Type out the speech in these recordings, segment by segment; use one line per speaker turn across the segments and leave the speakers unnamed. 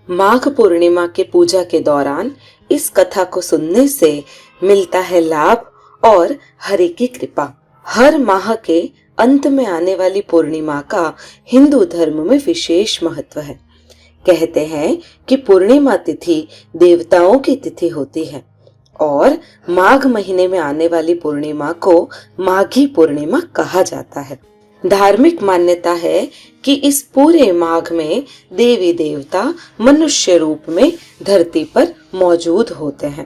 माघ पूर्णिमा के पूजा के दौरान इस कथा को सुनने से मिलता है लाभ और हरि की कृपा। हर माह के अंत में आने वाली पूर्णिमा का हिंदू धर्म में विशेष महत्व है। कहते हैं कि पूर्णिमा तिथि देवताओं की तिथि होती है और माघ महीने में आने वाली पूर्णिमा को माघी पूर्णिमा कहा जाता है। धार्मिक मान्यता है कि इस पूरे माघ में देवी देवता मनुष्य रूप में धरती पर मौजूद होते हैं।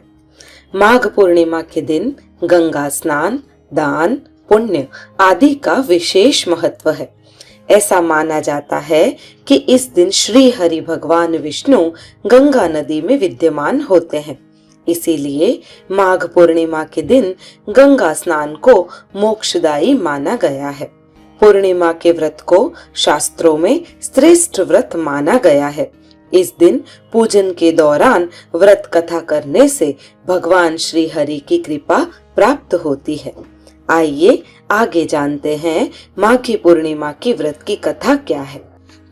माघ पूर्णिमा के दिन गंगा स्नान, दान, पुण्य आदि का विशेष महत्व है। ऐसा माना जाता है कि इस दिन श्री हरि भगवान विष्णु गंगा नदी में विद्यमान होते हैं। इसीलिए माघ पूर्णिमा के दिन गंगा स्नान को मोक्षदायी माना गया है। पूर्णिमा के व्रत को शास्त्रों में श्रेष्ठ व्रत माना गया है। इस दिन पूजन के दौरान व्रत कथा करने से भगवान श्री हरि की कृपा प्राप्त होती है। आइए आगे जानते हैं माघी पूर्णिमा की व्रत की कथा क्या है।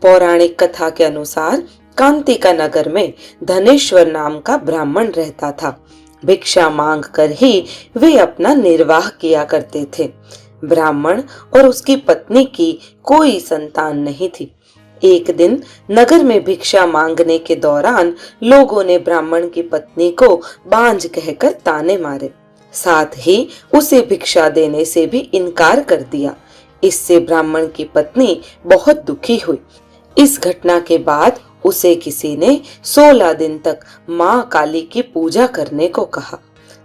पौराणिक कथा के अनुसार कांतिका नगर में धनेश्वर नाम का ब्राह्मण रहता था। भिक्षा मांग कर ही वे अपना निर्वाह किया करते थे। ब्राह्मण और उसकी पत्नी की कोई संतान नहीं थी। एक दिन नगर में भिक्षा मांगने के दौरान लोगों ने ब्राह्मण की पत्नी को बांझ कहकर ताने मारे, साथ ही उसे भिक्षा देने से भी इनकार कर दिया। इससे ब्राह्मण की पत्नी बहुत दुखी हुई। इस घटना के बाद उसे किसी ने 16 दिन तक मां काली की पूजा करने को कहा।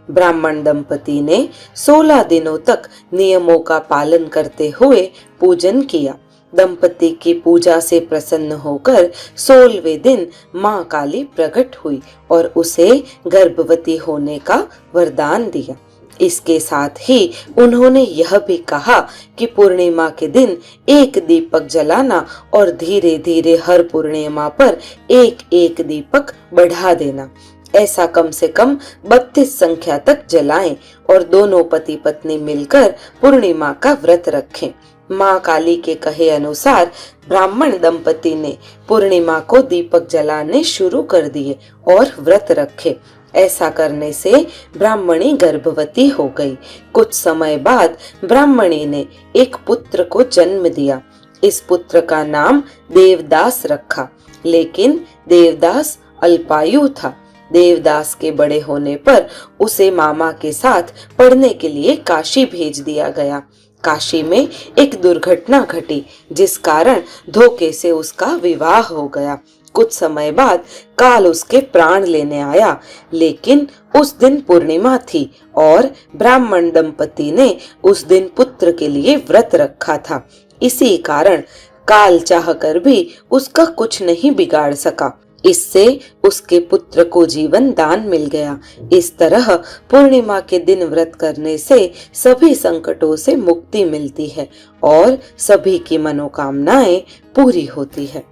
ब्राह्मण दंपति ने 16 दिनों तक नियमों का पालन करते हुए पूजन किया। दंपति की पूजा से प्रसन्न होकर 16वें दिन मां काली प्रकट हुई और उसे गर्भवती होने का वरदान दिया। इसके साथ ही उन्होंने यह भी कहा कि पूर्णिमा के दिन एक दीपक जलाना और धीरे धीरे हर पूर्णिमा पर एक एक दीपक बढ़ा देना। ऐसा कम से कम 32 संख्या तक जलाएं और दोनों पति पत्नी मिलकर पूर्णिमा का व्रत रखें। मां काली के कहे अनुसार ब्राह्मण दंपति ने पूर्णिमा को दीपक जलाने शुरू कर दिए और व्रत रखे। ऐसा करने से ब्राह्मणी गर्भवती हो गई। कुछ समय बाद ब्राह्मणी ने एक पुत्र को जन्म दिया। इस पुत्र का नाम देवदास रखा, लेकिन देवदास अल्पायु था। देवदास के बड़े होने पर उसे मामा के साथ पढ़ने के लिए काशी भेज दिया गया। काशी में एक दुर्घटना घटी, जिस कारण धोखे से उसका विवाह हो गया। कुछ समय बाद काल उसके प्राण लेने आया, लेकिन उस दिन पूर्णिमा थी और ब्राह्मण दंपति ने उस दिन पुत्र के लिए व्रत रखा था। इसी कारण काल चाहकर भी उसका कुछ नहीं बिगाड़ सका। इससे उसके पुत्र को जीवन दान मिल गया। इस तरह पूर्णिमा के दिन व्रत करने से सभी संकटों से मुक्ति मिलती है और सभी की मनोकामनाएं पूरी होती है।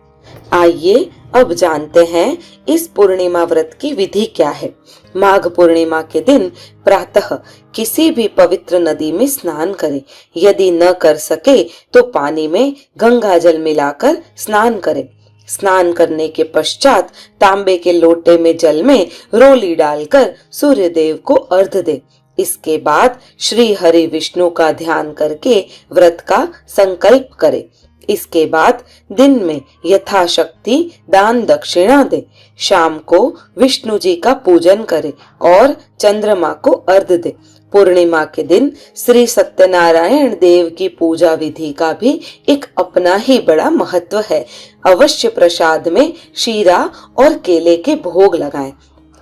आइए अब जानते हैं इस पूर्णिमा व्रत की विधि क्या है। माघ पूर्णिमा के दिन प्रातः किसी भी पवित्र नदी में स्नान करें। यदि न कर सके तो पानी में गंगा जल मिलाकर स्नान करें। स्नान करने के पश्चात तांबे के लोटे में जल में रोली डालकर सूर्य देव को अर्घ्य दे। इसके बाद श्री हरि विष्णु का ध्यान करके व्रत का संकल्प करे। इसके बाद दिन में यथाशक्ति दान दक्षिणा दे। शाम को विष्णु जी का पूजन करे और चंद्रमा को अर्घ्य दे। पूर्णिमा के दिन श्री सत्यनारायण देव की पूजा विधि का भी एक अपना ही बड़ा महत्व है। अवश्य प्रसाद में शीरा और केले के भोग लगाएं।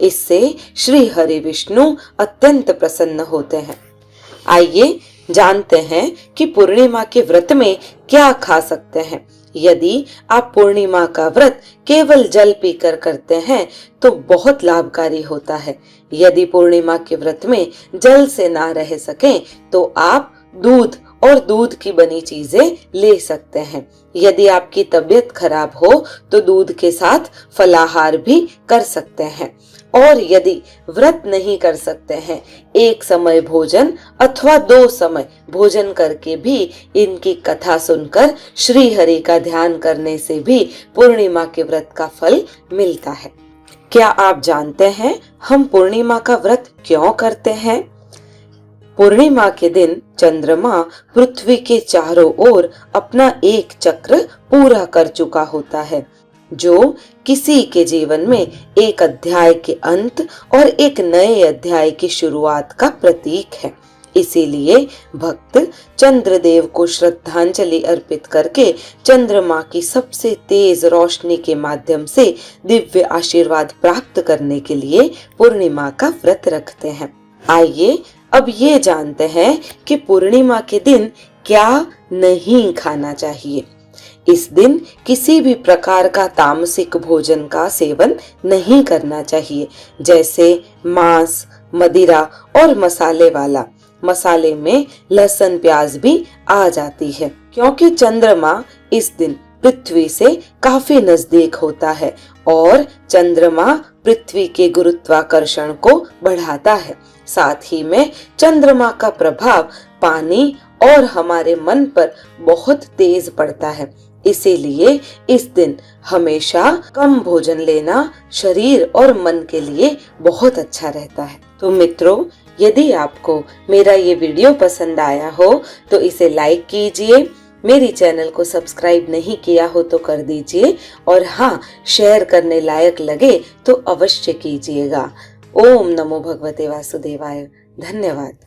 इससे श्री हरि विष्णु अत्यंत प्रसन्न होते हैं। आइए जानते हैं कि पूर्णिमा के व्रत में क्या खा सकते हैं। यदि आप पूर्णिमा का व्रत केवल जल पीकर करते हैं तो बहुत लाभकारी होता है। यदि पूर्णिमा के व्रत में जल से ना रह सकें तो आप दूध और दूध की बनी चीजें ले सकते हैं। यदि आपकी तबीयत खराब हो तो दूध के साथ फलाहार भी कर सकते हैं। और यदि व्रत नहीं कर सकते हैं, एक समय भोजन अथवा 2 समय भोजन करके भी इनकी कथा सुनकर श्री हरि का ध्यान करने से भी पूर्णिमा के व्रत का फल मिलता है। क्या आप जानते हैं हम पूर्णिमा का व्रत क्यों करते हैं? पूर्णिमा के दिन चंद्रमा पृथ्वी के चारों ओर अपना एक चक्र पूरा कर चुका होता है, जो किसी के जीवन में एक अध्याय के अंत और एक नए अध्याय की शुरुआत का प्रतीक है। इसीलिए भक्त चंद्रदेव को श्रद्धांजलि अर्पित करके चंद्रमा की सबसे तेज रोशनी के माध्यम से दिव्य आशीर्वाद प्राप्त करने के लिए पूर्णिमा का व्रत रखते हैं। आइए अब ये जानते हैं कि पूर्णिमा के दिन क्या नहीं खाना चाहिए। इस दिन किसी भी प्रकार का तामसिक भोजन का सेवन नहीं करना चाहिए, जैसे मांस, मदिरा और मसाले वाला। मसाले में लहसुन प्याज भी आ जाती है, क्योंकि चंद्रमा इस दिन पृथ्वी से काफी नजदीक होता है और चंद्रमा पृथ्वी के गुरुत्वाकर्षण को बढ़ाता है। साथ ही में चंद्रमा का प्रभाव पानी और हमारे मन पर बहुत तेज पड़ता है। इसीलिए इस दिन हमेशा कम भोजन लेना शरीर और मन के लिए बहुत अच्छा रहता है। तो मित्रों, यदि आपको मेरा ये वीडियो पसंद आया हो तो इसे लाइक कीजिए, मेरी चैनल को सब्सक्राइब नहीं किया हो तो कर दीजिए और हाँ, शेयर करने लायक लगे तो अवश्य कीजिएगा। ओम नमो भगवते वासुदेवाय। धन्यवाद।